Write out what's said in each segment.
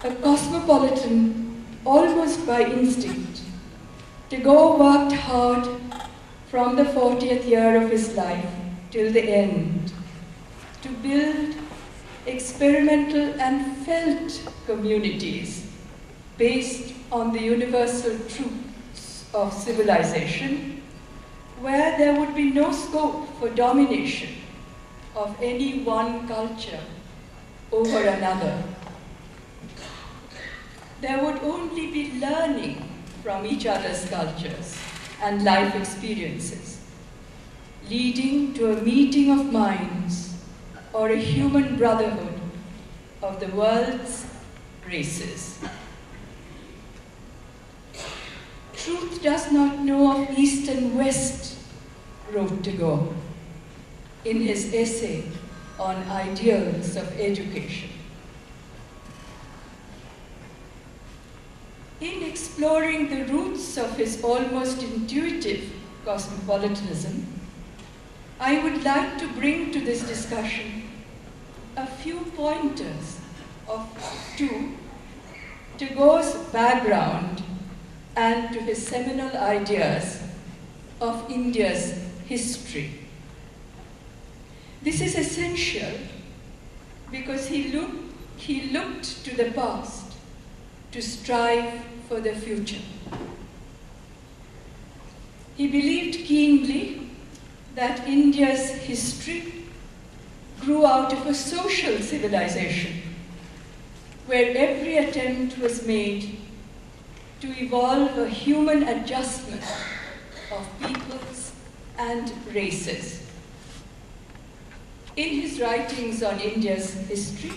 A cosmopolitan almost by instinct, Tagore worked hard from the 40th year of his life till the end to build experimental and felt communities based on the universal truths of civilization, where there would be no scope for domination of any one culture over another. There would only be learning from each other's cultures and life experiences, leading to a meeting of minds or a human brotherhood of the world's races. Truth does not know of East and West, wrote Tagore in his essay on ideals of education. In exploring the roots of his almost intuitive cosmopolitanism, I would like to bring to this discussion a few pointers to Tagore's background and to his seminal ideas of India's history. This is essential because he looked to the past to strive for the future. He believed keenly that India's history grew out of a social civilization where every attempt was made to evolve a human adjustment of peoples and races. In his writings on India's history,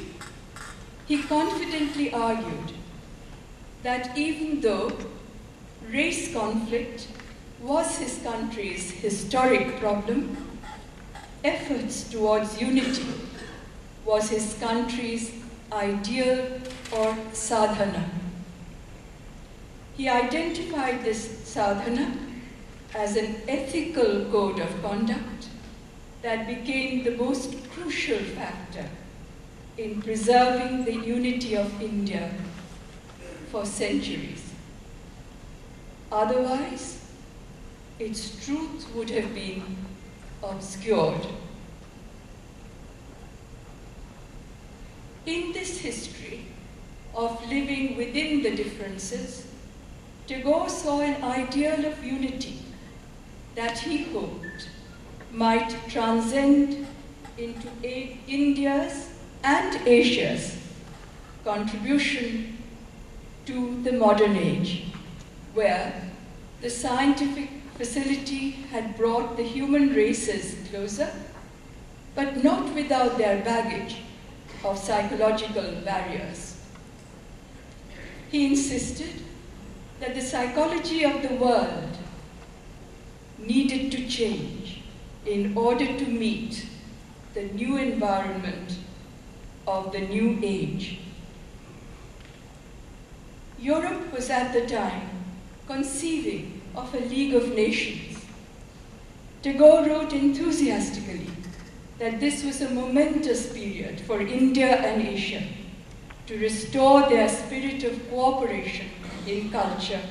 he confidently argued that even though race conflict was his country's historic problem, efforts towards unity was his country's ideal or sadhana. He identified this sadhana as an ethical code of conduct that became the most crucial factor in preserving the unity of India for centuries. Otherwise, its truth would have been obscured. In this history of living within the differences, Tagore saw an ideal of unity that he hoped might transcend into India's and Asia's contribution to the modern age, where the scientific facility had brought the human races closer, but not without their baggage of psychological barriers. He insisted that the psychology of the world needed to change in order to meet the new environment of the new age. Europe was at the time conceiving of a League of Nations. Tagore wrote enthusiastically that this was a momentous period for India and Asia to restore their spirit of cooperation in culture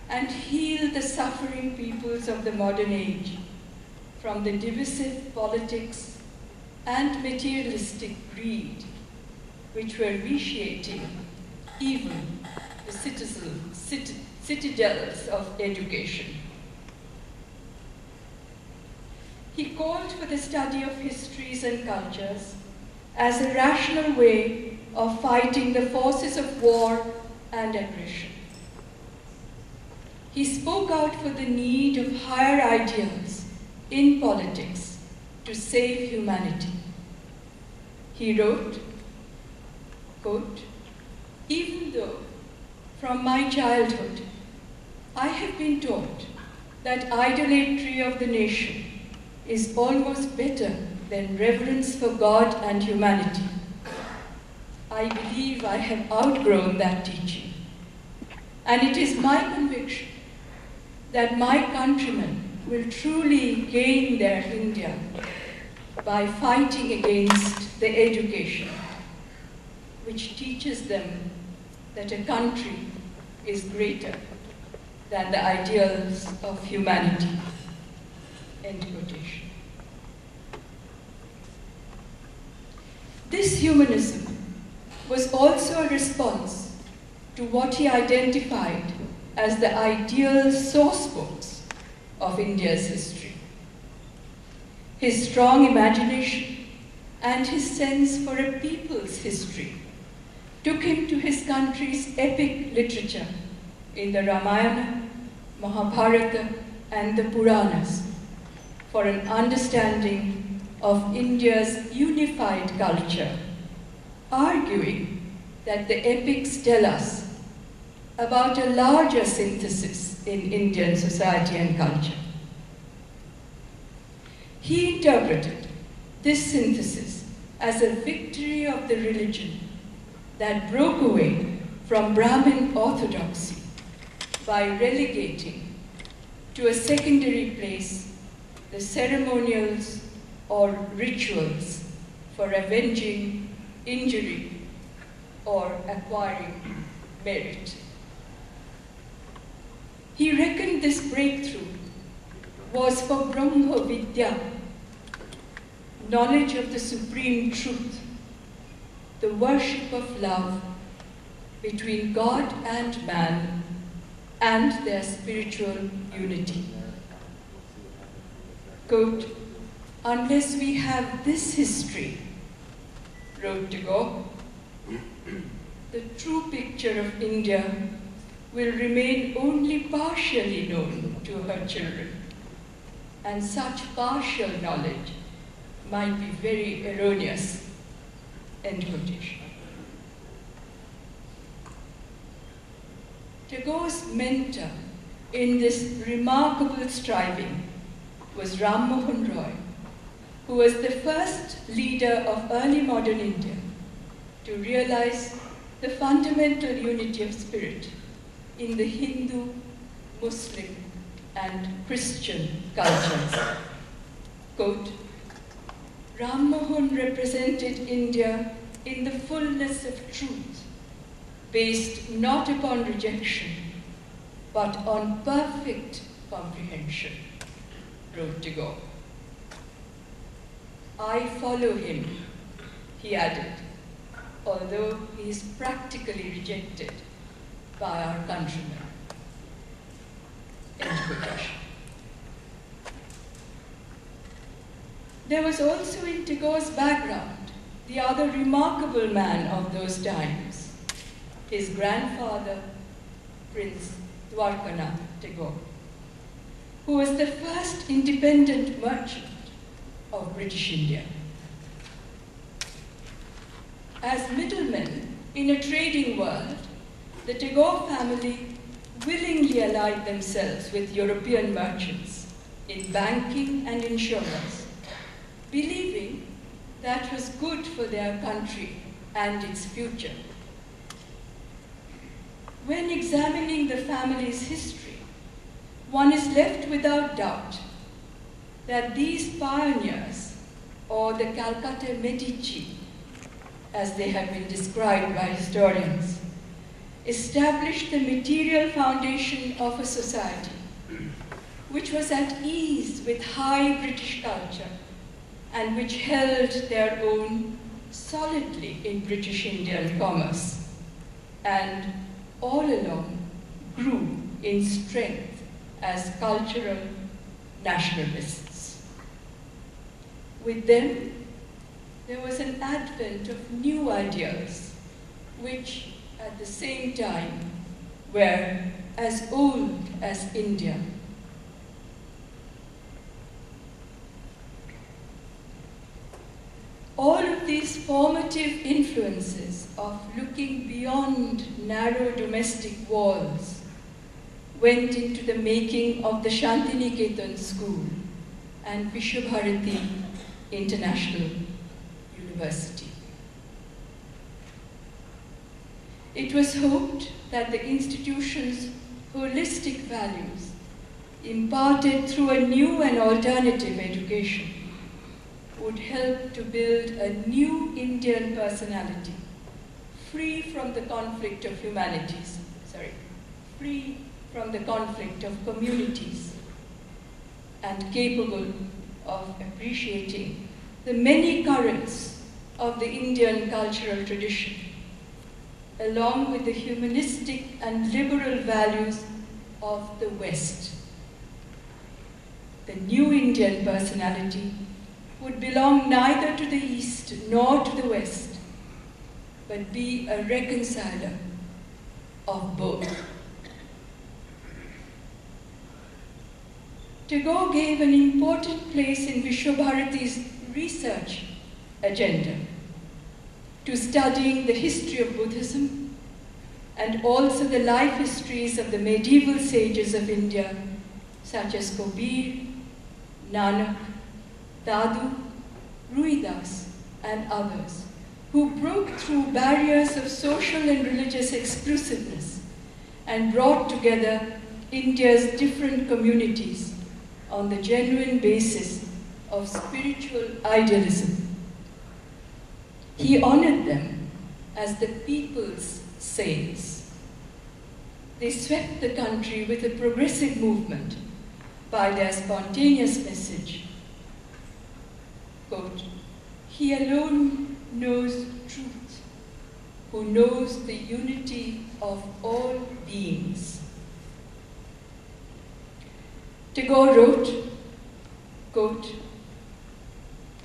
and heal the suffering peoples of the modern age from the divisive politics and materialistic greed which were vitiating even the citadels of education. He called for the study of histories and cultures as a rational way of fighting the forces of war and aggression. He spoke out for the need of higher ideals in politics to save humanity. He wrote, quote, "Even though from my childhood I have been taught that idolatry of the nation is almost better than reverence for God and humanity, I believe I have outgrown that teaching. And it is my conviction that my countrymen will truly gain their India by fighting against the education which teaches them that a country is greater than the ideals of humanity. End quotation. This humanism was also a response to what he identified as the ideal source books of India's history. His strong imagination and his sense for a people's history took him to his country's epic literature in the Ramayana, Mahabharata, and the Puranas for an understanding of India's unified culture, arguing that the epics tell us about a larger synthesis in Indian society and culture. He interpreted this synthesis as a victory of the religion that broke away from Brahmin orthodoxy by relegating to a secondary place the ceremonials or rituals for avenging injury or acquiring merit. He reckoned this breakthrough was for Brahma Vidya, knowledge of the supreme truth, the worship of love between God and man, and their spiritual unity. Quote, "Unless we have this history," wrote Tagore, "the true picture of India will remain only partially known to her children, and such partial knowledge might be very erroneous." End quotation. Tagore's mentor in this remarkable striving was Ram Mohan Roy, who was the first leader of early modern India to realize the fundamental unity of spirit in the Hindu, Muslim, and Christian cultures. Quote, "Ram Mohan represented India in the fullness of truth, based not upon rejection, but on perfect comprehension," wrote Tagore. "I follow him," he added, "although he is practically rejected by our countrymen." End quotation. There was also in Tagore's background the other remarkable man of those times, his grandfather, Prince Dwarkanath Tagore, who was the first independent merchant of British India. As middlemen in a trading world, the Tagore family willingly allied themselves with European merchants in banking and insurance, believing that was good for their country and its future. When examining the family's history, one is left without doubt that these pioneers, or the Calcutta Medici, as they have been described by historians, established the material foundation of a society which was at ease with high British culture and which held their own solidly in British Indian commerce, and all along grew in strength as cultural nationalists. With them, there was an advent of new ideals, which at the same time were as old as India. All of these formative influences of looking beyond narrow domestic walls went into the making of the Shantiniketan School and Vishwabharati International University. It was hoped that the institution's holistic values, imparted through a new and alternative education, would help to build a new Indian personality, free from the conflict of humanities, free from the conflict of communities, and capable of appreciating the many currents of the Indian cultural tradition, along with the humanistic and liberal values of the West. The new Indian personality would belong neither to the East nor to the West, but be a reconciler of both. Tagore gave an important place in Vishwabharati's research agenda to studying the history of Buddhism and also the life histories of the medieval sages of India, such as Kabir, Nanak, Dadu, Ruidas, and others, who broke through barriers of social and religious exclusiveness and brought together India's different communities on the genuine basis of spiritual idealism. He honored them as the people's saints. They swept the country with a progressive movement by their spontaneous message. Quote, "He alone knows truth, who knows the unity of all beings." Tagore wrote, quote,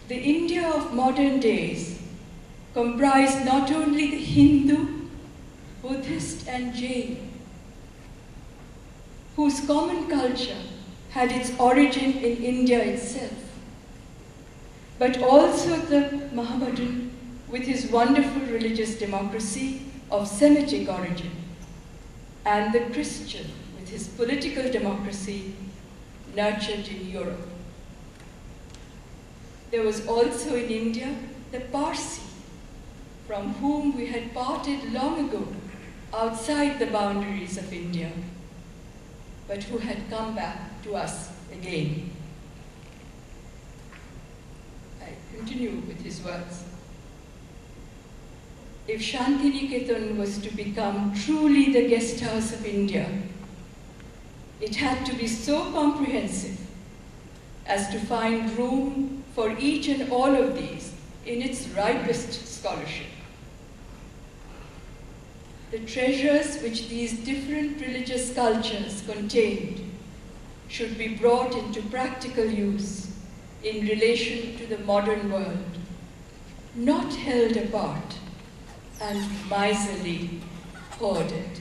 "The India of modern days comprised not only the Hindu, Buddhist, and Jain, whose common culture had its origin in India itself, but also the Mohammedan with his wonderful religious democracy of Semitic origin, and the Christian with his political democracy nurtured in Europe. There was also in India the Parsi, from whom we had parted long ago outside the boundaries of India, but who had come back to us again." I continue with his words. If Shantiniketan was to become truly the guest house of India, it had to be so comprehensive as to find room for each and all of these in its ripest scholarship. The treasures which these different religious cultures contained should be brought into practical use in relation to the modern world, not held apart and miserly hoarded.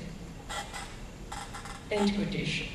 End quotation.